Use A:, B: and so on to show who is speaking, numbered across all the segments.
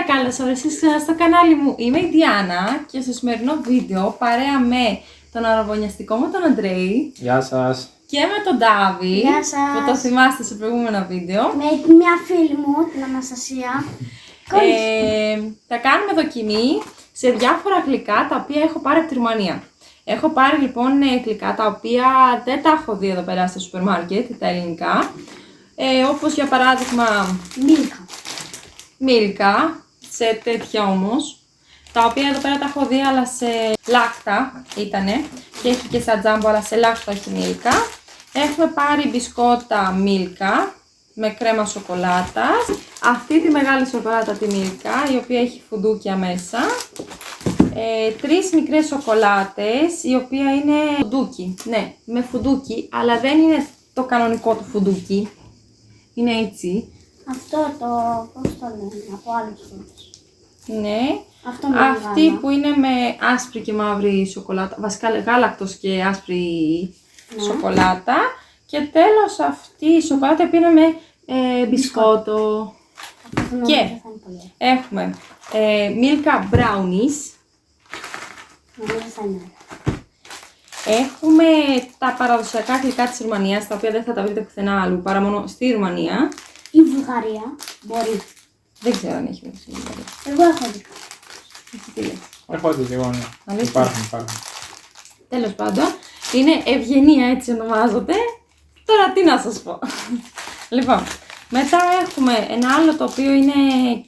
A: καλώς ορίσατε στο κανάλι μου. Είμαι η Διάννα και στο σημερινό βίντεο παρέα με τον αραβωνιαστικό μου τον Αντρέη.
B: Γεια σας.
A: Και με τον Ντάβη.
C: Γεια σας.
A: Που το θυμάστε σε προηγούμενο βίντεο.
C: Με μια φίλη μου, την Αναστασία.
A: Θα κάνουμε δοκιμή σε διάφορα γλυκά τα οποία έχω πάρει από τη Ρουμανία. Έχω πάρει λοιπόν γλυκά τα οποία δεν τα έχω δει εδώ πέρα στο σούπερ μάρκετ, τα ελληνικά. Όπως για παράδειγμα Μίλκα, σε τέτοια όμως. Τα οποία εδώ πέρα τα έχω δει αλλά σε λάκτα ήτανε. Και έχει και στα τζάμπο αλλά σε λάκτα έχει Μίλκα. Έχουμε πάρει μπισκότα Μίλκα με κρέμα σοκολάτας. Αυτή τη μεγάλη σοκολάτα τη Μίλκα, η οποία έχει φουντούκια μέσα. 3 μικρές σοκολάτες, η οποία είναι φουντούκι. Ναι, με φουντούκι, αλλά δεν είναι το κανονικό του φουντούκι. Είναι έτσι.
C: Αυτό το, πώς το λένε, από άλλες χώρες.
A: Ναι.
C: Αυτό με
A: αυτή
C: γάλα.
A: που είναι με άσπρη και μαύρη σοκολάτα, βασικά γάλακτος και άσπρη σοκολάτα. Και τέλος αυτή η σοκολάτα που είναι με μπισκότο. Και έχουμε Milka Brownies. Έχουμε τα παραδοσιακά γλυκά της Ρουμανίας, τα οποία δεν θα τα βρείτε πουθενά αλλού παρά μόνο στη Ρουμανία.
C: Η Βουλγαρία μπορεί.
A: Δεν ξέρω αν έχει στη Βουλγαρία.
C: Εγώ έχω δει.
A: Τι λες?
B: Έχω δει εγώ, ναι. Υπάρχουν.
A: Τέλος πάντων, είναι Ευγενία, έτσι ονομάζονται. Τώρα τι να σας πω. Λοιπόν, μετά έχουμε ένα άλλο το οποίο είναι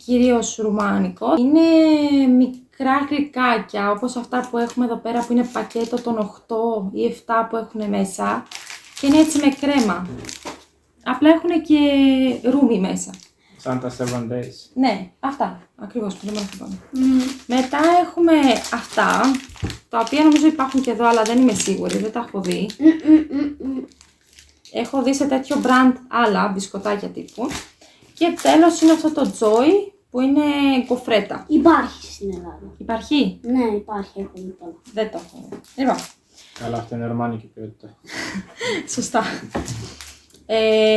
A: κυρίως ρουμάνικο. Είναι μικρά γλυκάκια, όπως αυτά που έχουμε εδώ πέρα που είναι πακέτο των 8 ή 7 που έχουν μέσα. Και είναι έτσι με κρέμα. Απλά έχουν και ρούμι μέσα.
B: Σαν τα 7 days.
A: Ναι, αυτά. Ακριβώς, που δεν μπορώ να πω. Μετά έχουμε αυτά, τα οποία νομίζω υπάρχουν και εδώ, αλλά δεν είμαι σίγουρη, δεν τα έχω δει. Έχω δει σε τέτοιο brand άλλα μπισκοτάκια τύπου. Και τέλος είναι αυτό το Joy που είναι κοφρέτα.
C: Υπάρχει στην Ελλάδα.
A: Υπάρχει?
C: Ναι, υπάρχει, έχω δει τώρα.
A: Δεν το έχω δει. Λοιπόν,
B: Καλά, αυτό είναι ρουμάνικη ποιότητα.
A: σωστά.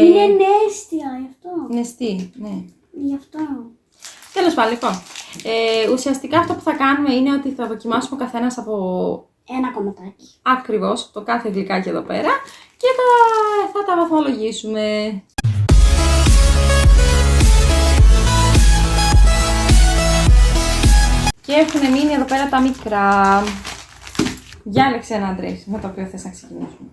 C: Είναι νέστια, γι' αυτό.
A: Νεστή, ναι.
C: Γι' αυτό.
A: Τέλος πάντων, λοιπόν. Ουσιαστικά αυτό που θα κάνουμε είναι ότι θα δοκιμάσουμε ο καθένας από
C: Ένα κομματάκι.
A: ακριβώς το κάθε γλυκάκι εδώ πέρα και θα τα βαθμολογήσουμε. Και έχουν μείνει εδώ πέρα τα μικρά. Διάλεξε ένα, Αντρέη, με το οποίο θες να ξεκινήσουμε.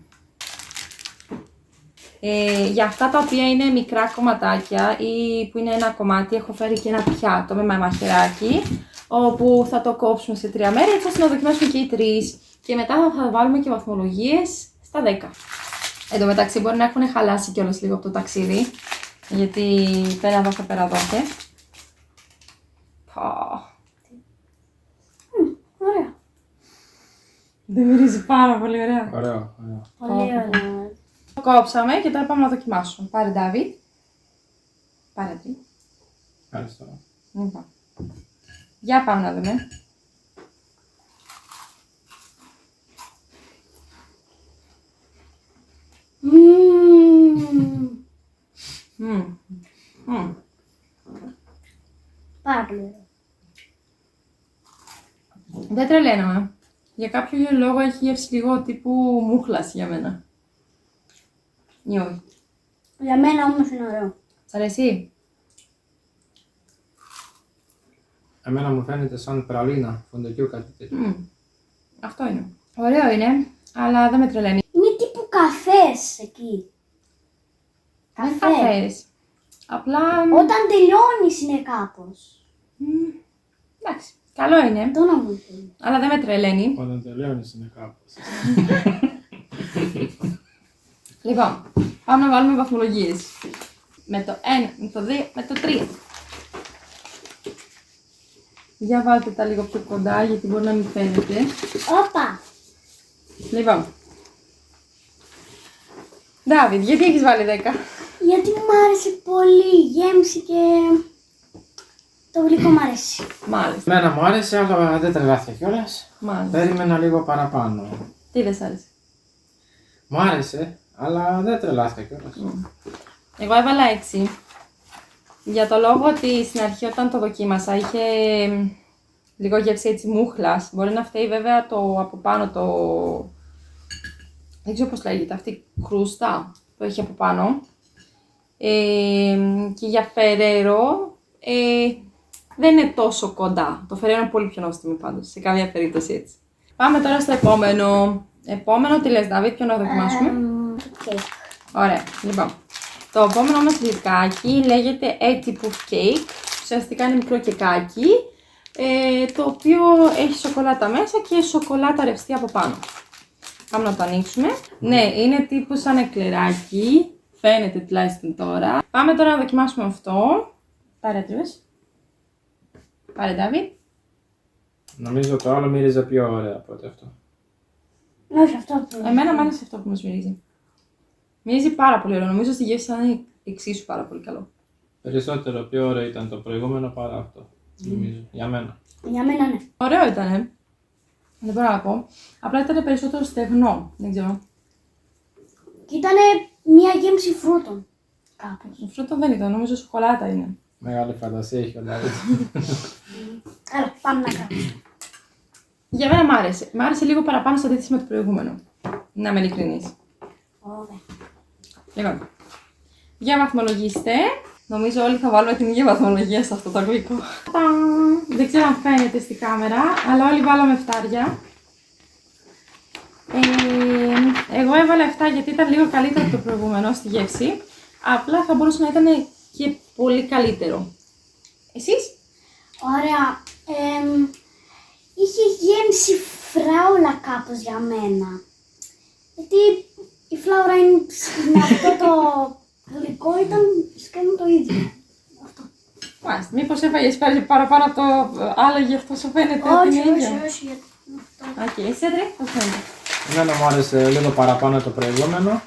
A: Για αυτά τα οποία είναι μικρά κομματάκια ή που είναι ένα κομμάτι, έχω φέρει και ένα πιάτο με μαχαιράκι, όπου θα το κόψουμε σε 3 μέρες, έτσι ώστε να δοκιμάσουμε και οι 3. Και μετά θα βάλουμε και βαθμολογίες στα 10. Εν τω μεταξύ μπορεί να έχουν χαλάσει κιόλας λίγο από το ταξίδι, γιατί πέρα εδώ και πέρα εδώ και.
C: Ωραία.
A: Δεν μυρίζει πάρα πολύ ωραία.
B: Ωραίο.
C: Πολύ ωραία.
A: Το κόψαμε και τώρα πάμε να δοκιμάσουμε. Πάρε, Ντάβη. Πάρε τι.
B: Ευχαριστώ.
A: Λοιπόν. Για πάμε να δούμε.
C: Πάρα πολύ ωραία.
A: Δεν τρελαίνομαι. Για κάποιο λόγο έχει γεύση λίγο τύπου μούχλας για μένα. Ή όχι.
C: Για μένα όμως είναι ωραίο.
A: Σ' αρέσει?
B: Εμένα μου φαίνεται σαν πραλίνα, φουντουκιού, κάτι τέτοιο.
A: Αυτό είναι. Ωραίο είναι, αλλά δεν με τρελαίνει.
C: Είναι τύπου καφές εκεί.
A: Δεν
C: Καφέ.
A: καφές. Απλά.
C: Όταν τελειώνεις είναι κάπως.
A: Εντάξει. Καλό είναι,
C: Το να μου πει.
A: αλλά δεν με τρελαίνει.
B: Όταν τελειώνεις είναι κάπως.
A: Λοιπόν, πάμε να βάλουμε βαθμολογίες. Με το 1, με το 2, με το 3. Για βάλτε τα λίγο πιο κοντά, γιατί μπορεί να μην φαίνεται.
C: Όπα.
A: Λοιπόν. Ντάβιντ, γιατί έχεις βάλει 10?
C: Γιατί μου άρεσε πολύ. Γέμισε και το γλυκό μου αρέσει.
A: Μάλιστα.
B: Εμένα μου άρεσε, αλλά δεν τρελάθηκα κιόλας.
A: Μάλιστα.
B: Περίμενα λίγο παραπάνω.
A: Τι δεν σ' άρεσε?
B: Μου άρεσε, αλλά δεν τρελάθηκα κιόλας.
A: Εγώ έβαλα 6. Για το λόγο ότι στην αρχή όταν το δοκίμασα είχε λίγο γεύση έτσι μούχλας. Μπορεί να φταίει βέβαια το από πάνω το... Δεν ξέρω πώς λέγεται, αυτή η κρούστα που έχει από πάνω. Και για Φερέρο δεν είναι τόσο κοντά. Το Φερέρο είναι πολύ πιο νόστιμο πάντως, σε καμία περίπτωση έτσι. Πάμε τώρα στο επόμενο. Επόμενο, τι λες Δάβιτ, ποιο να δοκιμάσουμε?
C: Cake.
A: Ωραία, λοιπόν. Το επόμενο μας γλυκάκι λέγεται A-Tip of Cake. Ουσιαστικά είναι μικρό κεκάκι, το οποίο έχει σοκολάτα μέσα και σοκολάτα ρευστή από πάνω. Πάμε να το ανοίξουμε. Ναι, είναι τύπου σαν εκλεράκι. Φαίνεται τουλάχιστον τώρα. Πάμε τώρα να δοκιμάσουμε αυτό. Πάρε έτρεπες. Πάρε Ντάβιτ.
B: Νομίζω το άλλο μύριζε πιο ωραία από ότι αυτό.
C: Όχι, αυτό που.
A: Εμένα μου άρεσε αυτό που μας μυρίζει. Μυρίζει πάρα πολύ ωραίο. Νομίζω στη γεύση θα είναι εξίσου πάρα πολύ καλό.
B: Περισσότερο πιο ωραίο ήταν το προηγούμενο παρά αυτό. Νομίζω. Για μένα.
C: Για μένα ναι.
A: Ωραίο ήτανε. Δεν μπορώ να πω. Απλά ήταν περισσότερο στεγνό. Δεν ξέρω.
C: Και ήταν μια γέμιση φρούτων. Κάπως.
A: Φρούτο δεν ήταν. Νομίζω σοκολάτα είναι.
B: Μεγάλη φαντασία έχει ο Ντάβιτ.
C: Άρα, πάμε να κάνουμε.
A: Για μένα μ' άρεσε. Μ' άρεσε λίγο παραπάνω σε αντίθεση με το προηγούμενο. Να είμαι ειλικρινής.
C: Ωραία.
A: Λοιπόν, για βαθμολογήστε. Νομίζω όλοι θα βάλουμε την ίδια βαθμολογία σε αυτό το γλυκό. Δεν ξέρω αν φαίνεται στη κάμερα, αλλά όλοι βάλαμε φτάρια. Εγώ έβαλα 7 γιατί ήταν λίγο καλύτερο από το προηγούμενο στη γεύση. Απλά θα μπορούσε να ήταν και πολύ καλύτερο. Εσείς?
C: Ωραία. Είχε γέμιση φράουλα κάπως για μένα. Γιατί η φλάουρα είναι με αυτό το γλυκό ήταν σχεδόν το ίδιο. Αυτό.
A: Μάλιστα, μήπως έφαγες παραπάνω από το άλλο γι' αυτό σου φαίνεται ότι είναι ίδιο.
C: Όχι.
A: Οκ, εσύ Άντρε, πώς φαίνεται?
B: Εμένα μου άρεσε λίγο παραπάνω το προηγούμενο.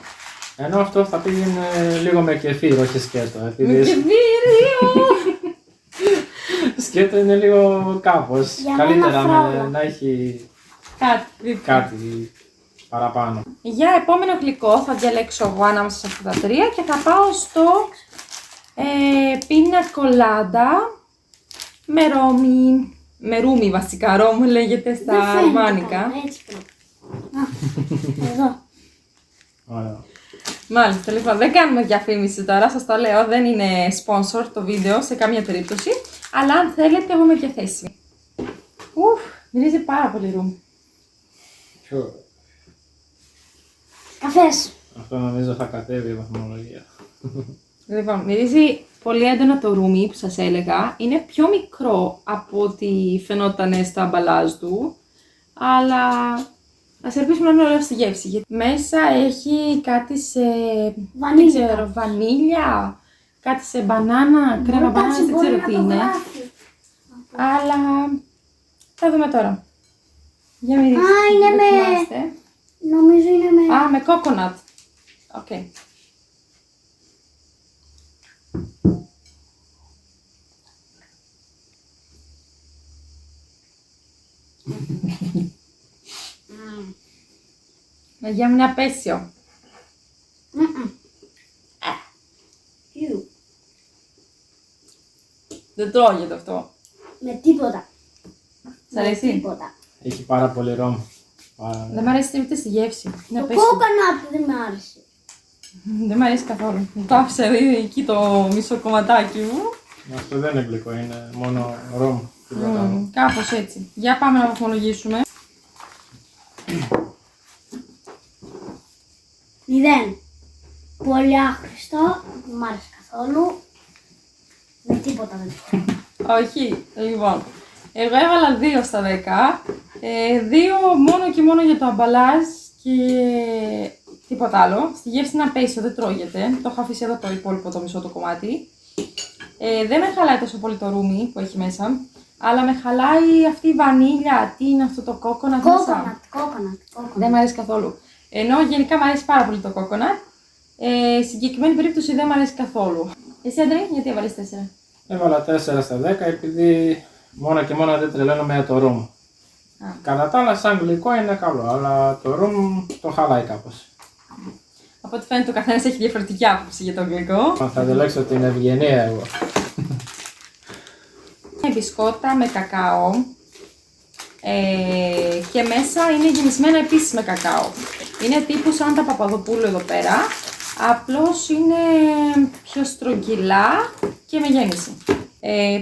B: Ενώ αυτό θα πήγαινε λίγο με κεφίρ, όχι σκέτο.
A: Με
B: Επειδή
A: κεφίριο!
B: σκέτο είναι λίγο κάπως.
C: Για
B: Καλύτερα
C: μένα φράουλα.
B: να έχει
A: Κάτι.
B: παραπάνω.
A: Για επόμενο γλυκό θα διαλέξω εγώ ανάμεσα σε αυτά τα τρία και θα πάω στο πίνα κολάντα με ρόμι. Με ρούμι βασικά, ρόμ λέγεται στα αλβάνικα.
C: Έτσι πρέπει. Εδώ.
B: Ωραία.
A: Μάλιστα, λοιπόν, δεν κάνουμε διαφήμιση τώρα, σας το λέω, δεν είναι sponsor το βίντεο σε καμία περίπτωση. Αλλά αν θέλετε, εγώ είμαι διαθέσιμη. Ουφ, μυρίζει πάρα πολύ ρούμ.
C: Καφές.
B: Αυτό νομίζω θα κατέβει η βαθμολογία.
A: Λοιπόν, μυρίζει πολύ έντονα το ρούμι που σας έλεγα. Είναι πιο μικρό από ό,τι φαινόταν στα αμπαλάζ του. Αλλά ας ελπίσουμε να είναι ωραίο στη γεύση. Γιατί μέσα έχει κάτι σε
C: Βανίλια.
A: δεν ξέρω, βανίλια, κάτι σε μπανάνα, κρέμα μπανάνας, δεν ξέρω τι είναι. Αλλά θα δούμε τώρα. Για μυρίστε.
C: είναι με-
A: δοκιμάστε.
C: Νομίζω είναι με...
A: Α, με κόκονατ. Οκ. Για μια απέσιο.
C: Ιου.
A: Δεν τρώγεται αυτό.
C: Με τίποτα.
A: Σ' αρέσει?
C: Τίποτα.
B: Έχει πάρα πολύ ρόμ.
A: Δεν μ' αρέσει ούτε στη γεύση. Είναι
C: Το
A: απέσιο.
C: κόκκινο δεν με άρεσε.
A: Δεν μ' αρέσει καθόλου. Μου το άφησα εκεί το μισό κομματάκι μου.
B: Αυτό δεν είναι γλυκό, είναι μόνο ρόμ.
A: Κάπως έτσι. Για πάμε να βαθμολογήσουμε.
C: 0. Πολύ άχρηστο. Δεν μ' άρεσε καθόλου. Με τίποτα δεν το.
A: Όχι, λοιπόν. Εγώ έβαλα 2 στα 10. 2 μόνο και μόνο για το αμπαλάζ και τίποτα άλλο. Στη γεύση είναι απέσιο, δεν τρώγεται. Το έχω αφήσει εδώ το υπόλοιπο το μισό το κομμάτι. Δεν με χαλάει τόσο πολύ το ρούμι που έχει μέσα. Αλλά με χαλάει αυτή η βανίλια. Τι είναι αυτό το κόκονατ μέσα.
C: Κόκκινο.
A: Δεν μ' αρέσει καθόλου. Ενώ γενικά μ' αρέσει πάρα πολύ το κόκονατ. Συγκεκριμένη περίπτωση δεν μ' αρέσει καθόλου. Εσύ Αντρέ, γιατί έβαλες 4?
B: Έβαλα 4 στα 10 επειδή μόνο και μόνο δεν τρελαίνομαι για το ρούμ. Κατά τα άλλα, σαν γλυκό είναι καλό, αλλά το ρούμ το χαλάει κάπως.
A: Από ό,τι φαίνεται ο καθένας έχει διαφορετική άποψη για το γλυκό.
B: Θα διαλέξω την ευγενία εγώ.
A: μπισκότα με κακάο και μέσα είναι γεμισμένα επίσης με κακάο. Είναι τύπου σαν τα Παπαδοπούλου εδώ πέρα, απλώς είναι πιο στρογγυλά και με γέμιση.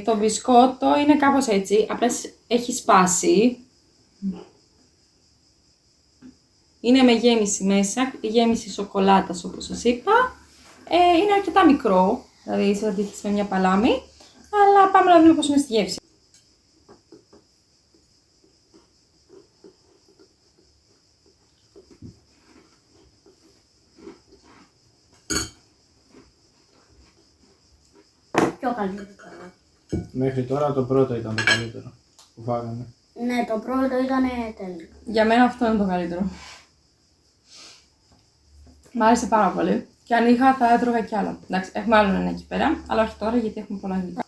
A: Το μπισκότο είναι κάπως έτσι, απλά έχει σπάσει. Είναι με γέμιση μέσα, γέμιση σοκολάτας όπως σας είπα. Είναι αρκετά μικρό, δηλαδή σε αντίθεση με μια παλάμη, αλλά πάμε να δούμε πώς είναι στη γεύση.
C: Πιο καλύτερο.
B: Μέχρι τώρα το πρώτο ήταν το καλύτερο που φάγαμε.
C: Ναι, το πρώτο ήταν τέλειο.
A: Για μένα αυτό είναι το καλύτερο. Μ' άρεσε πάρα πολύ. Και αν είχα θα έτρωγα κι άλλο. Εντάξει, έχουμε άλλο ένα εκεί πέρα, αλλά όχι τώρα γιατί έχουμε πολλά γλυκά.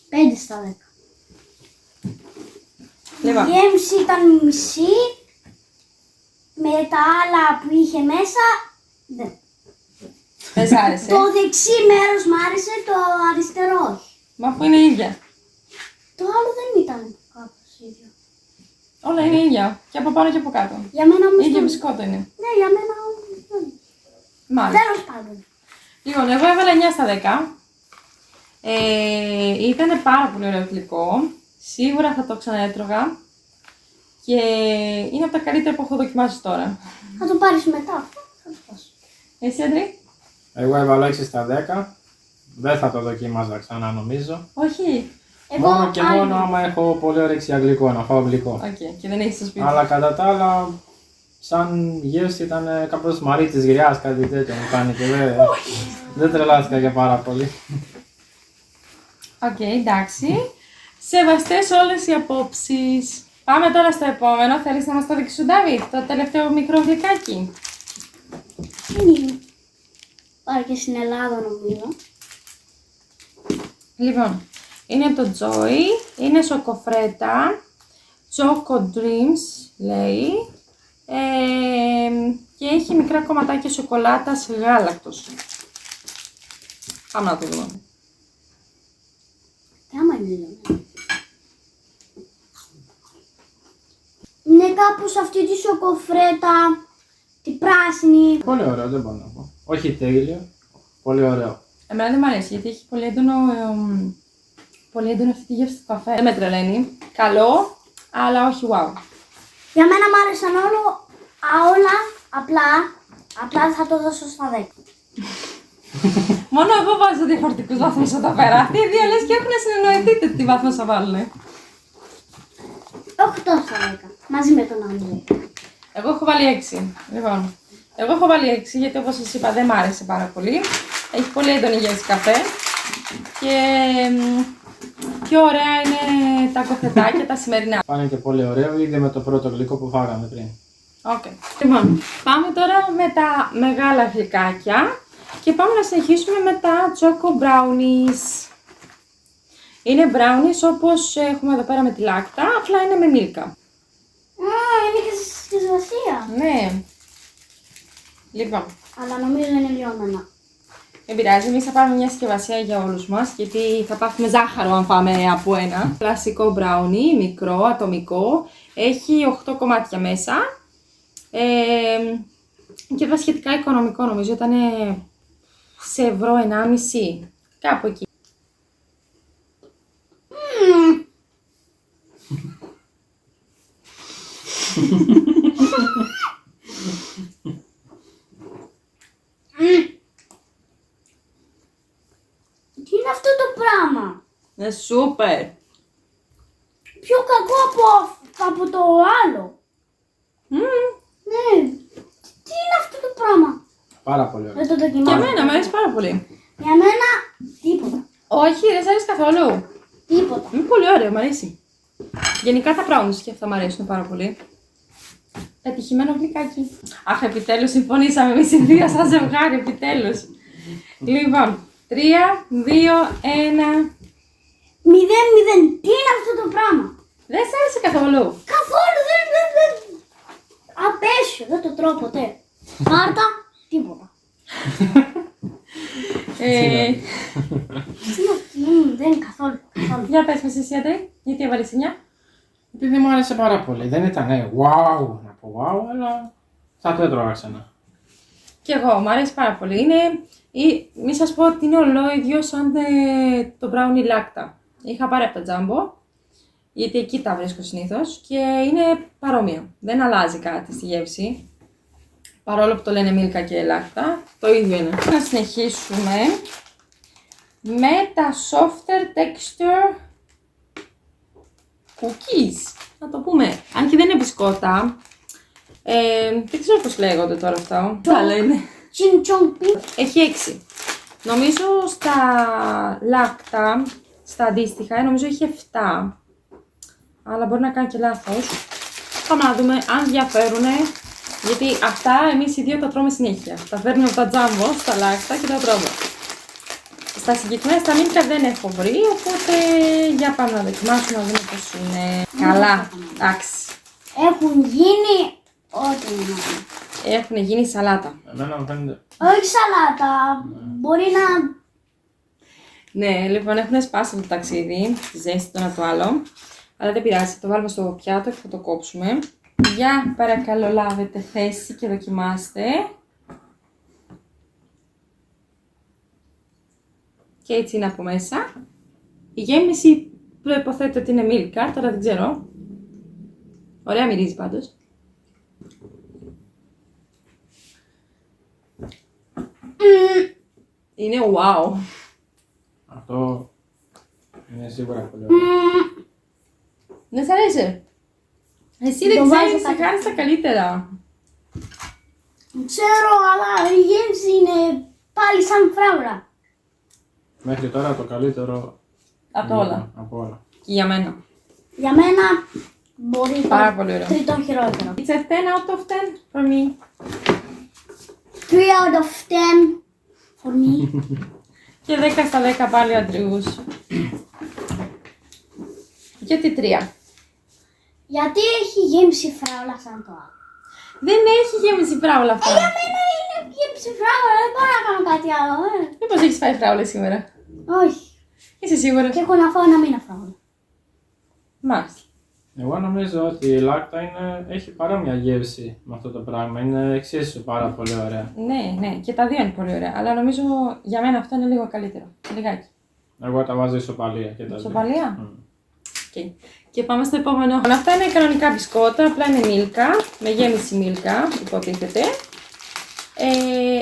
C: 5 στα 10.
A: Λοιπόν,
C: Η γέμιση ήταν μισή. Με τα άλλα που είχε μέσα, δεν.
A: δεν σ' άρεσε.
C: Το δεξί μέρος μ' άρεσε, το αριστερό όχι.
A: Μα αφού είναι ίδια.
C: Το άλλο δεν ήταν κάπως ίδιο.
A: Όλα είναι ίδια. Και από πάνω και από κάτω.
C: Για μένα όμως
A: ίδιο
C: το-
A: μπισκότο είναι.
C: Ναι, για μένα δεν.
A: Μάλιστα.
C: Τέλος πάντων.
A: Λοιπόν, εγώ έβαλα 9 στα 10. Ήταν πάρα πολύ ωραίο γλυκό. Σίγουρα θα το ξαναέτρωγα. Και είναι από τα καλύτερα που έχω δοκιμάσει τώρα.
C: Θα το πάρεις μετά. Θα το πάρω.
A: Εσύ, Αντρή?
B: Εγώ έβαλα 6 στα 10. Δεν θα το δοκίμαζα ξανά νομίζω.
A: Όχι.
B: Μόνο και
C: άλλη.
B: μόνο άμα έχω πολύ όρεξη για γλυκό, να φάω γλυκό.
A: Οκ, και δεν έχεις στο σπίτι.
B: Αλλά κατά τα άλλα, σαν γεύση ήταν κάπως μαρί της γριάς, κάτι τέτοιο μου φάνηκε. Δεν τρελάθηκα και πάρα πολύ.
A: Οκ, εντάξει. Σεβαστές όλες οι απόψεις. Πάμε τώρα στο επόμενο. Θέλεις να μας το δείξεις, Ντάβιτ, το τελευταίο μικρό γλυκάκι?
C: Είναι. Πάει και στην Ελλάδα νομίζω.
A: Λοιπόν, είναι το Joy, είναι σοκοφρέτα, Choco Dreams λέει, και έχει μικρά κομματάκια σοκολάτας γάλακτος. Πάμε να το δούμε.
C: Και άμα είναι λίγο. Είναι κάπως αυτή τη σοκοφρέτα, τη πράσινη.
B: Πολύ ωραίο, δεν μπορώ να πω. Όχι τέλειο, πολύ ωραίο.
A: Εμένα δεν μου αρέσει γιατί έχει πολύ έντονο αυτή τη γεύση του καφέ. Δεν με τρελαίνει. Καλό, αλλά όχι wow.
C: Για μένα μ' άρεσαν όλα, απλά θα το δώσω στα 10.
A: Μόνο εγώ βάζω διαφορετικούς βαθμούς εδώ πέρα. Αυτοί οι δύο λες και έχουν συνεννοηθεί τι βάθμο θα βάλουν.
C: 8 στα 10, μαζί με τον Άντρη.
A: Εγώ έχω βάλει 6. Λοιπόν, εγώ έχω βάλει 6 γιατί όπως σας είπα δεν μ' άρεσε πάρα πολύ. Έχει πολύ έντονη γεύση καφέ. Και πιο ωραία είναι τα κοφετάκια τα σημερινά.
B: Φάνηκε πολύ ωραίο, ήδη με το πρώτο γλυκό που φάγαμε πριν.
A: Okay. Λοιπόν, πάμε τώρα με τα μεγάλα γλυκάκια και πάμε να συνεχίσουμε με τα Choco Brownies. Είναι brownies όπως έχουμε εδώ πέρα με τη λάκτα, απλά είναι με μίλκα.
C: Είναι και συσκευασία.
A: Ναι. Λοιπόν,
C: Αλλά νομίζω είναι λιώμενα.
A: δεν πειράζει, εμείς θα πάρουμε μια συσκευασία για όλους μας, γιατί θα πάθουμε ζάχαρο αν φάμε από ένα. Κλασικό brownie, μικρό, ατομικό, έχει 8 κομμάτια μέσα. Και ήταν σχετικά οικονομικό, νομίζω ήταν σε ευρώ 1,5, κάπου εκεί.
C: Τι είναι αυτό το πράγμα?
A: Είναι σούπερ.
C: Πιο κακό από το άλλο. Ναι. Τι είναι αυτό το πράγμα?
B: Πάρα πολύ ωραίο.
C: Δεν το
A: Και
C: δοκιμάζω.
A: εμένα μου αρέσει πάρα πολύ.
C: Για μένα τίποτα.
A: Όχι, δεν σ' αρέσει καθόλου.
C: Τίποτα.
A: Είναι πολύ ωραίο, μου αρέσει. Γενικά τα brownies και αυτά μου αρέσουν πάρα πολύ. Πετυχημένο γλυκάκι. Αχ, επιτέλους συμφωνήσαμε εμείς οι δύο σαν ζευγάρι, επιτέλους. Λοιπόν, 3, 2, 1.
C: 0-0. Τι είναι αυτό το πράγμα?
A: Δεν σ' άρεσε καθόλου.
C: Καθόλου δεν. Απέσιο, δεν το τρώω ποτέ. Μάρτα, τίποτα. Δεν είναι καθόλου.
A: Για πες μας εσύ, Αντρέη, γιατί έβαλες 9.
B: Επειδή μου άρεσε πάρα πολύ. Δεν ήταν wow, να πω wow, αλλά θα το έτρωγα ξανά.
A: Και εγώ, μου αρέσει πάρα πολύ. Είναι, μη σας πω ότι είναι ολόιδιο σαν το brownie λάκτα. Είχα πάρει από τα Jumbo, γιατί εκεί τα βρίσκω συνήθως και είναι παρόμοια. Δεν αλλάζει κάτι στη γεύση. Παρόλο που το λένε μίλκα και λάκτα, το ίδιο είναι. Να συνεχίσουμε με τα softer texture cookies. Να το πούμε. Αν και δεν είναι μπισκότα. Δεν ξέρω πώς λέγονται τώρα αυτά. Τι άλλο είναι. Έχει 6. Νομίζω στα λάκτα, στα αντίστοιχα, νομίζω έχει 7. Αλλά μπορεί να κάνει και λάθος. Πάμε να δούμε αν διαφέρουνε. Γιατί αυτά εμείς οι δύο τα τρώμε συνέχεια. Τα φέρνουμε από τα Jumbo στα λάκτα και τα τρώμε. Στα συγκεκριμένα στα μίλκα δεν έχω βρει, οπότε για πάμε να δοκιμάσουμε να δούμε πώς είναι. Καλά, εντάξει.
C: Έχουν γίνει ό,τι είναι.
A: Έχουν γίνει σαλάτα.
B: Εμένα μου φαίνεται.
C: Όχι σαλάτα, μπορεί να...
A: Ναι, λοιπόν έχουν σπάσει το ταξίδι, τη ζέστη το ένα το άλλο. Αλλά δεν πειράζει, θα το βάλουμε στο πιάτο και θα το κόψουμε. Για παρακαλώ λάβετε θέση και δοκιμάστε. Και έτσι είναι από μέσα. Η γέμιση προϋποθέτω ότι είναι μίλκα, τώρα δεν ξέρω. Ωραία μυρίζει πάντως. Είναι wow.
B: Αυτό είναι σίγουρα πολύ ωραίο.
A: Δεν σ' αρέσει. Εσύ δεν ξέρεις, θα κάνεις τα καλύτερα.
C: Ξέρω, αλλά η γέμιση είναι πάλι σαν φράουλα.
B: Μέχρι τώρα το καλύτερο
A: Από όλα.
B: από όλα.
A: Και για μένα.
C: Για μένα μπορεί
A: Πάρα πολύ ωραίο.
C: τρίτο χειρότερο.
A: It's a 10 out of 10 for me.
C: 3 out of 10 for me.
A: Και 10 στα 10 πάλι ο Αντριούς. Γιατί 3.
C: Γιατί έχει γέμιση φράουλα σαν το άλλο.
A: Δεν έχει γέμιση φράουλα αυτά.
C: Για μένα είναι γέμιση φράουλα, δεν μπορώ να κάνω κάτι άλλο.
A: Μήπως έχεις φάει φράουλα σήμερα.
C: Όχι.
A: Είσαι σίγουρος.
C: Και έχω να φάω ένα μήνα φράουλα.
A: Μάλιστα.
B: Εγώ νομίζω ότι η λάκτα έχει παρόμοια γεύση με αυτό το πράγμα. Είναι εξίσου πάρα πολύ ωραία.
A: Ναι, και τα δύο είναι πολύ ωραία. Αλλά νομίζω για μένα αυτό είναι λίγο καλύτερο. Λιγάκι.
B: Εγώ τα βάζω ισοπαλία και τα δύο.
A: Ισοπαλία. Okay. Και πάμε στο επόμενο. Αυτά είναι κανονικά μπισκότα, απλά είναι μίλκα, με γέμιση μίλκα, υποτίθεται.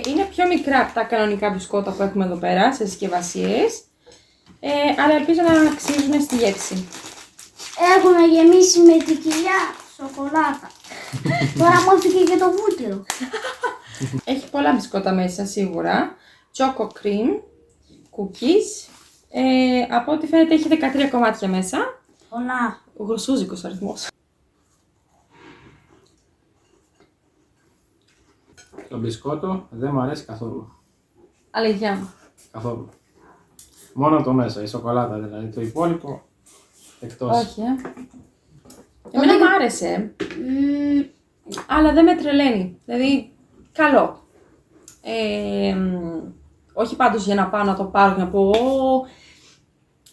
A: Είναι πιο μικρά από τα κανονικά μπισκότα που έχουμε εδώ πέρα, σε συσκευασίες. Αλλά ελπίζω να αξίζουν στη γεύση.
C: Έχουν γεμίσει με την κοιλιά σοκολάτα. Τώρα μόθηκε και το βούτυρο.
A: Έχει πολλά μπισκότα μέσα σίγουρα. Choco cream, cookies. Από ό,τι φαίνεται έχει 13 κομμάτια μέσα.
C: Πολλά.
A: Γροσούζικος αριθμός.
B: Το μπισκότο δεν μου αρέσει καθόλου.
A: Αλήθεια.
B: Καθόλου. Μόνο το μέσα, η σοκολάτα δηλαδή. Το υπόλοιπο εκτός.
A: Όχι, Εμένα μου άρεσε. Αλλά δεν με τρελαίνει. Δηλαδή, καλό. Όχι πάντως για να πάω να το πάρω και να πω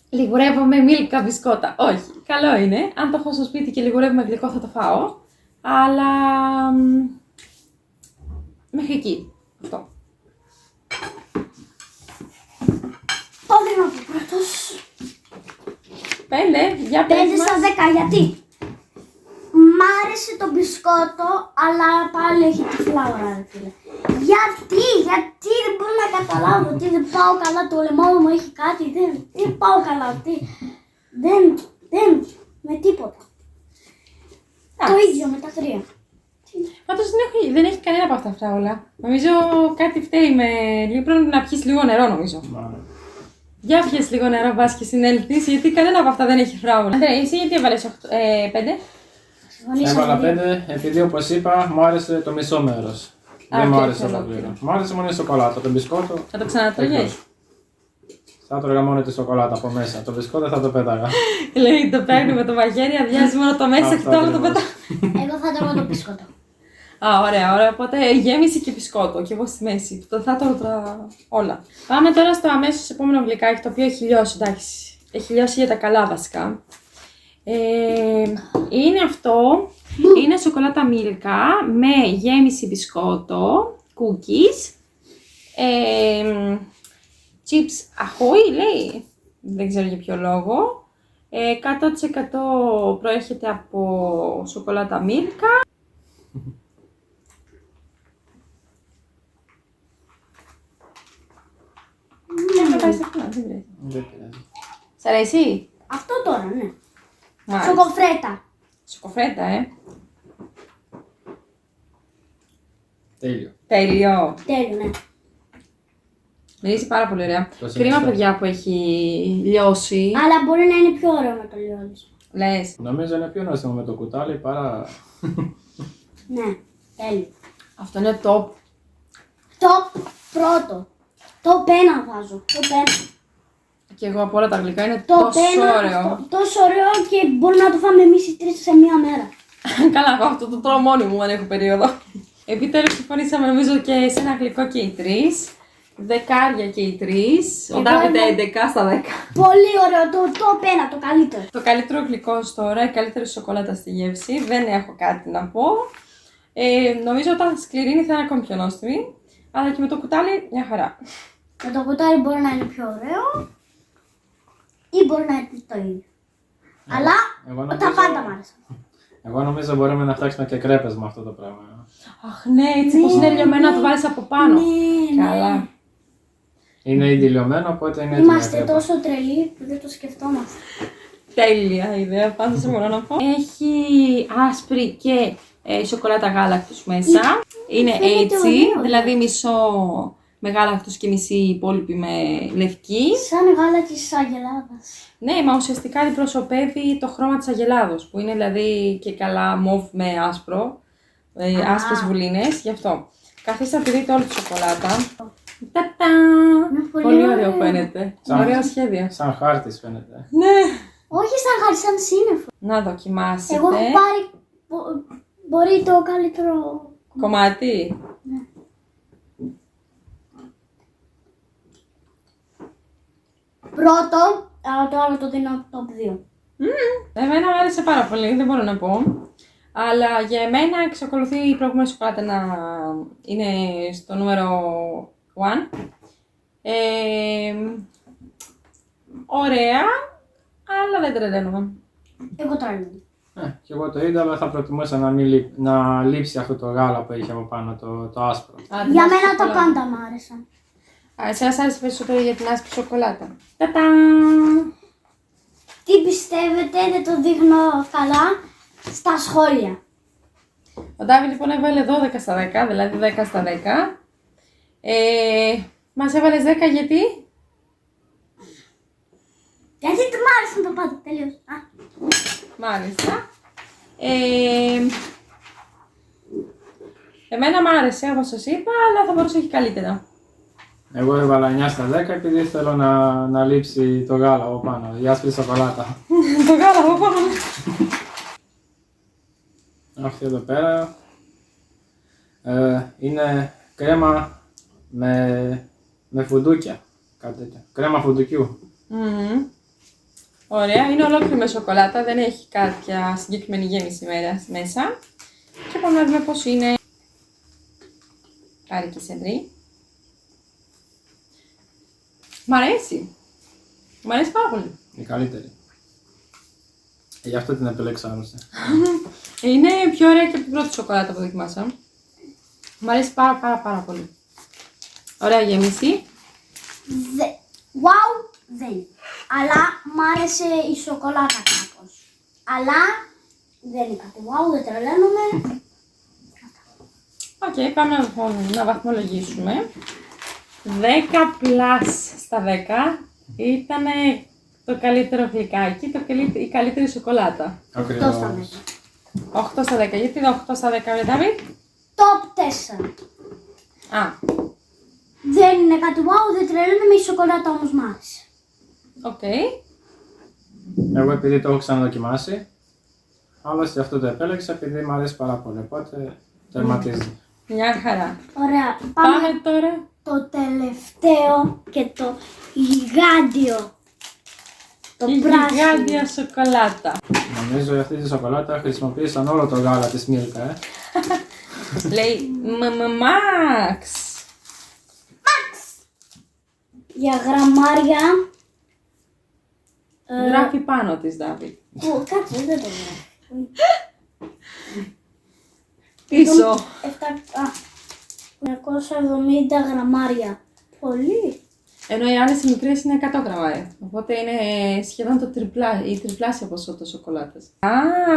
A: λιγουρεύομαι μίλκα μπισκότα. Όχι, καλό είναι. Αν το έχω στο σπίτι και λιγουρεύομαι γλυκό θα το φάω. Αλλά μέχρι εκεί. Αυτό.
C: Πότε να πω πρώτος.
A: 5, για
C: 5
A: πες μας.
C: στα 10, γιατί μ' άρεσε το μπισκότο, αλλά πάλι έχει τη φλάουρα, ρε φίλε. Γιατί δεν μπορώ να καταλάβω, ότι δεν πάω καλά, το λαιμό μου έχει κάτι, δεν πάω καλά, δεν, με τίποτα. Το ίδιο με τα 3.
A: Πάντως δεν έχει κανένα από αυτά όλα. Νομίζω κάτι φταίει με λίγο. Πρέπει να πιεις λίγο νερό, νομίζω. Για πιες λίγο νερό, μπας και συνέλθεις, γιατί κανένα από αυτά δεν έχει φράουλα. Αντρέα, εσύ γιατί έβαλες 5?
B: Έβαλα 5 επειδή όπως είπα μου άρεσε το μισό μέρος. Δεν μου άρεσε ολόκληρο. Μου άρεσε μόνο η σοκολάτα. Το μπισκότο.
A: Θα το ξανατρώγες?
B: Θα τρώγα μόνο τη σοκολάτα από μέσα. Το μπισκότο θα το πέταγα.
A: Λέει το παίρνει με το μαχαίρι, αδειάζει μόνο το μέσα και το άλλο το πετά.
C: Εγώ θα τρώω το μπισκότο.
A: Α, ωραία, ωραία. Οπότε γέμιση και μπισκότο. Και εγώ στη μέση. Θα το όλα. Πάμε τώρα στο αμέσως επόμενο γλυκάκι, το οποίο έχει λιώσει. Εντάξει, έχει λιώσει για τα καλά βασικά. Είναι αυτό. Είναι σοκολάτα μίλκα με γέμιση μπισκότο, cookies, chips ahoy λέει, δεν ξέρω για ποιο λόγο. 100% προέρχεται από σοκολάτα μίλκα. Δεν πάει σε αυτό, δεν πειράζει.
B: Δεν πειράζει.
A: Σ' αρέσει?
C: Αυτό τώρα, ναι.
A: Μάλιστα.
C: Σοκοφρέτα.
A: Σοκοφρέτα,
B: Τέλειο.
A: Τέλειο.
C: Τέλειο, ναι.
A: Μυρίζει πάρα πολύ ωραία.
B: Το
A: Κρίμα,
B: συνιστώ.
A: παιδιά, που έχει λιώσει.
C: Αλλά μπορεί να είναι πιο ωραίο με το λιόλισμα.
A: Λες.
B: Νομίζω είναι πιο νόστιμο με το κουτάλι παρά.
C: Ναι, τέλειο.
A: Αυτό είναι top.
C: Top πρώτο. Top 1 βάζω. Top 1.
A: Και εγώ από όλα τα γλυκά είναι
C: Top 1.
A: τόσο ωραίο.
C: Τόσο ωραίο και μπορούμε να το φάμε εμείς οι τρεις σε μία μέρα.
A: Καλά, εγώ αυτό το τρώω μόνη μου αν έχω περίοδο. Επιτέλους συμφωνήσαμε νομίζω και σε ένα γλυκό και οι τρεις. Δεκάρια και οι τρεις. Ο
C: Εγώ
A: Ντάβιντ
C: είμαι-
A: 11 στα 10.
C: Πολύ ωραίο. Το top 1, το καλύτερο.
A: Το καλύτερο γλυκό ως τώρα, η καλύτερη σοκολάτα στη γεύση. Δεν έχω κάτι να πω. Νομίζω όταν σκληρίνει θα είναι ακόμη πιο νόστιμη. Αλλά και με το κουτάλι μια χαρά.
C: Με το κουτάλι μπορεί να είναι πιο ωραίο ή μπορεί να είναι το ίδιο. Αλλά
B: Εγώ
C: τα
B: νομίζω-
C: πάντα μ' άρεσαν.
B: Εγώ νομίζω μπορούμε να φτιάξουμε και κρέπες με αυτό το πράγμα.
A: Αχ ναι, έτσι πως είναι λιωμένο να το βάλεις από πάνω.
C: Ναι, ναι.
A: Καλά.
B: Είναι ήδη λιωμένο, οπότε είναι έτοιμο για
C: Είμαστε
B: κρέπα.
C: τόσο τρελοί που δεν το σκεφτόμαστε.
A: Τέλεια ιδέα, πάντως δεν μπορώ να πω. Έχει άσπρη και σοκολάτα γάλακτος μέσα. Είναι
C: Φαίνεται
A: έτσι,
C: ωραίο,
A: δηλαδή μισό με γάλακτος και μισή υπόλοιπη με λευκή.
C: Σαν γάλα της Αγελάδας.
A: Ναι, μα ουσιαστικά αντιπροσωπεύει το χρώμα της αγελάδος, που είναι δηλαδή και καλά μοβ με άσπρο, άσπρες βουλίνες, γι' αυτό. Καθίστε να τη δείτε όλη τη σοκολάτα. Τατά!
C: Είναι πολύ
A: Πολύ
C: ωραίο.
A: ωραίο φαίνεται.
B: Σαν-
A: Ωραίο σχέδιο.
B: Σαν χάρτης φαίνεται.
A: Ναι.
C: Όχι σαν χάρη, σαν σύννεφο.
A: Να δοκιμάσετε.
C: Εγώ έχω πάρει. Μπορεί το καλύτερο.
A: Κομμάτι.
C: Πρώτο, αλλά το άλλο το δίνω top 2.
A: Εμένα μου άρεσε πάρα πολύ, δεν μπορώ να πω. Αλλά για εμένα εξακολουθεί η προηγούμενη σοκολάτα να είναι στο νούμερο 1. Ωραία, αλλά δεν τρελαίνομαι.
C: Εγώ τώρα λέω.
B: Και εγώ το είδα, αλλά θα προτιμούσα να, μην να λείψει αυτό το γάλα που έχει από πάνω, το άσπρο.
A: Α, την
C: Για
A: άσπρη
C: μένα τα
A: σοκολάτα.
C: πάντα μ' άρεσαν.
A: Α, εσένα σ' άρεσε περισσότερο για την άσπρη σοκολάτα. Τατά!
C: Τι πιστεύετε, δεν το δείχνω καλά στα σχόλια.
A: Ο Ντάβι λοιπόν έβαλε 12 στα 10, δηλαδή 10 στα 10. Μας έβαλες 10 γιατί?
C: Γιατί του μ' άρεσαν τα πάντα, τελείως. Α,
A: Μάλιστα. Εμένα μ' άρεσε όπως σας είπα, αλλά θα μπορούσε και καλύτερα.
B: Εγώ έβαλα 9 στα 10 επειδή θέλω να λείψει το γάλα από πάνω, η άσπρη σοκολάτα.
A: Το γάλα από πάνω.
B: Αυτή εδώ πέρα είναι κρέμα με φουντούκια, κάτι τέτοιο. Κρέμα φουντουκιού.
A: Ωραία, είναι ολόκληρη με σοκολάτα, δεν έχει κάποια συγκεκριμένη γέμιση μέσα. Και πάμε να δούμε πώς είναι. Πάρε και σεντρί. Μ' αρέσει. Μ' αρέσει πάρα πολύ.
B: Η καλύτερη. Γι' αυτό την επιλέξα άλλωστε.
A: Είναι πιο ωραία και από την πρώτη σοκολάτα που δοκιμάσα. Μ' αρέσει πάρα πολύ. Ωραία γέμιση.
C: Wow, δεν είναι. Αλλά μ' άρεσε η σοκολάτα κάπως. Αλλά δεν είναι κάτι wow, δεν τρελαίνομαι.
A: Οκ, πάμε να βαθμολογήσουμε. 10 πλάς στα 10 ήταν το καλύτερο γλυκάκι, η καλύτερη σοκολάτα.
C: 8 στα 10.
A: 8 στα 10, γιατί το 8 στα 10 ρε Ντάβιτ?
C: Top 4.
A: Α,
C: Δεν είναι κάτι wow, δεν τρελαίνομαι, η σοκολάτα όμως μ' άρεσε.
A: οκ.
B: Εγώ επειδή το έχω ξαναδοκιμάσει, άλλωστε αυτό το επέλεξα επειδή μου αρέσει πάρα πολύ, οπότε τερματίζει.
A: Μια χαρά.
C: Ωραία.
A: Πάμε τώρα.
C: Το τελευταίο και το γιγάντιο. Το
A: Η
C: πράσινο.
A: γιγάντια σοκολάτα.
B: Νομίζω αυτή τη σοκολάτα χρησιμοποίησαν όλο το γάλα της Μίλκα,
A: Λέει Max.
C: Για γραμμάρια.
A: Γράφει πάνω της, Ντάβιτ.
C: Κάτσε, δεν το γράφει.
A: Πίσω.
C: 970 γραμμάρια. Πολύ.
A: Ενώ οι άλλες οι μικρές είναι 100 γραμμάρια. Οπότε είναι σχεδόν το η τριπλάσια ποσότητα σοκολάτας. Α,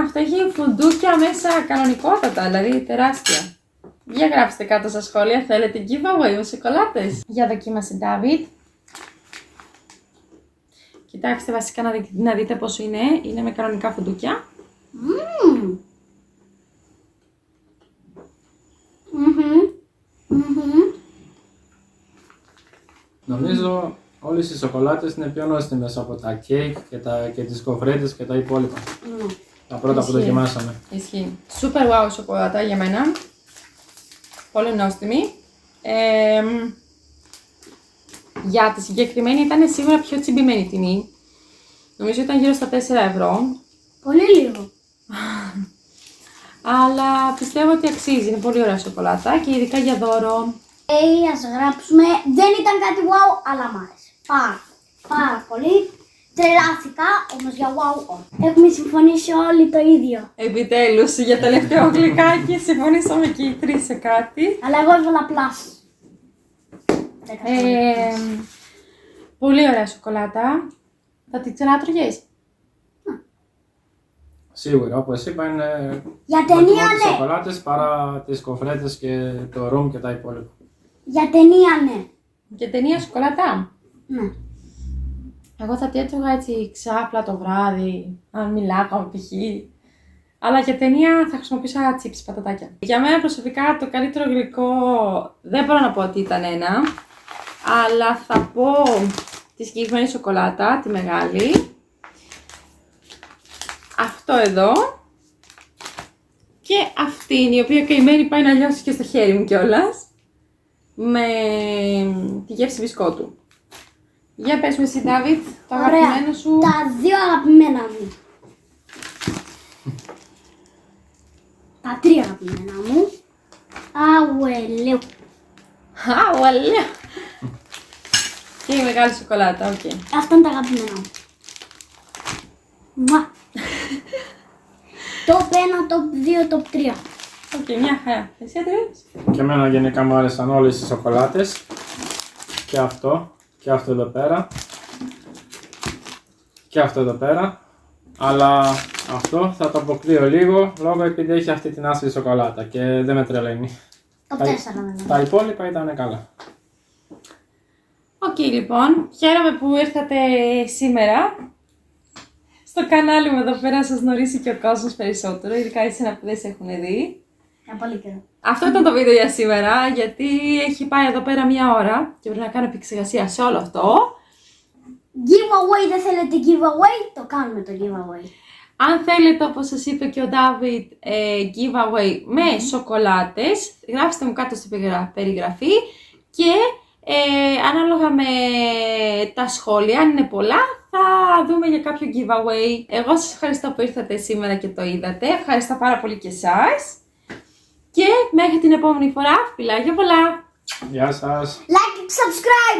A: αυτό έχει φουντούκια μέσα κανονικότατα, δηλαδή τεράστια. Για γράψτε κάτω στα σχόλια, θέλετε giveaway με σοκολάτες. Για δοκίμασε, Ντάβιτ. Κοιτάξτε βασικά να δείτε πόσο είναι. Είναι με κανονικά φουντούκια.
B: Νομίζω όλες οι σοκολάτες είναι πιο νόστιμες από τα κέικ και τις κοφρέτες και τα υπόλοιπα. Τα πρώτα που δοκιμάσαμε.
A: Ισχύει. Super wow σοκολάτα για μένα. Πολύ νόστιμη. Για τη συγκεκριμένη ήταν σίγουρα πιο τσιμπημένη τιμή. Νομίζω ήταν γύρω στα 4 ευρώ.
C: Πολύ λίγο.
A: Αλλά πιστεύω ότι αξίζει. Είναι πολύ ωραία σοκολάτα και ειδικά για δώρο.
C: Ας γράψουμε. Δεν ήταν κάτι wow, αλλά μ' άρεσε. Πάρα πολύ. Τρελάθηκα, όμως για wow όχι. Έχουμε συμφωνήσει όλοι το ίδιο.
A: Επιτέλους, για τελευταίο γλυκάκι συμφωνήσαμε και οι τρεις σε κάτι.
C: Αλλά εγώ έβαλα πλάς.
A: Πολύ ωραία σοκολάτα. Θα την ξανάτρωγες?
B: Σίγουρα, όπως είπα, είναι
C: Για ταινία,
B: προτιμώ τις
C: ναι.
B: σοκολάτες παρά τις κοφρέτες και το ρουμ και τα υπόλοιπα.
C: Για ταινία, ναι.
A: Και ταινία σοκολάτα.
C: Ναι.
A: Εγώ θα την έτρωγα έτσι ξάπλα το βράδυ, αν μιλάγαμε π.χ. Αλλά για ταινία θα χρησιμοποιούσα τσίπς, πατατάκια. Για μένα προσωπικά το καλύτερο γλυκό δεν μπορώ να πω ότι ήταν ένα, αλλά θα πω τη συγκεκριμένη σοκολάτα, τη μεγάλη. Αυτό εδώ. Και αυτήν, η οποία καημένη πάει να λιώσει και στο χέρι μου κιόλας. Με τη γεύση μπισκότου. Για πες μου εσύ, Ντάβιτ, το αγαπημένο σου.
C: Τα δύο αγαπημένα μου. Τα τρία αγαπημένα μου. Αουελeu.
A: Ουαλέ. Και η μεγάλη σοκολάτα, οκ.
C: Αυτά είναι τα αγαπημένα μου. Μουα. Top 1, top 2, top 3.
A: Οκ, μια χαρά. Εσύ, Αντρέας?
B: Και εμένα γενικά μου άρεσαν όλες οι σοκολάτες. Και αυτό εδώ πέρα. Και αυτό εδώ πέρα. Αλλά αυτό θα το αποκλείω λίγο λόγω επειδή έχει αυτή την άσπρη σοκολάτα και δεν με τρελαίνει.
C: Top 4 βέβαια.
B: Τα υπόλοιπα ήταν καλά.
A: Οκ, λοιπόν. Χαίρομαι που ήρθατε σήμερα. Στο κανάλι μου εδώ πέρα σας γνωρίσει και ο κόσμος περισσότερο, ειδικά εσένα που δεν σε έχουν δει.
C: Για πολύ καιρό.
A: Αυτό ήταν το βίντεο για σήμερα, γιατί έχει πάει εδώ πέρα 1 ώρα και πρέπει να κάνω επεξεργασία σε όλο αυτό.
C: Giveaway, δεν θέλετε giveaway, το κάνουμε το giveaway.
A: Αν θέλετε, όπως σας είπε και ο Ντάβιτ, giveaway με σοκολάτες, γράψτε μου κάτω στην περιγραφή και ανάλογα με τα σχόλια, αν είναι πολλά, θα δούμε για κάποιο giveaway. Εγώ σας ευχαριστώ που ήρθατε σήμερα και το είδατε. Ευχαριστώ πάρα πολύ και εσάς. Και μέχρι την επόμενη φορά, φιλάκια πολλά!
B: Γεια σας!
C: Like and subscribe!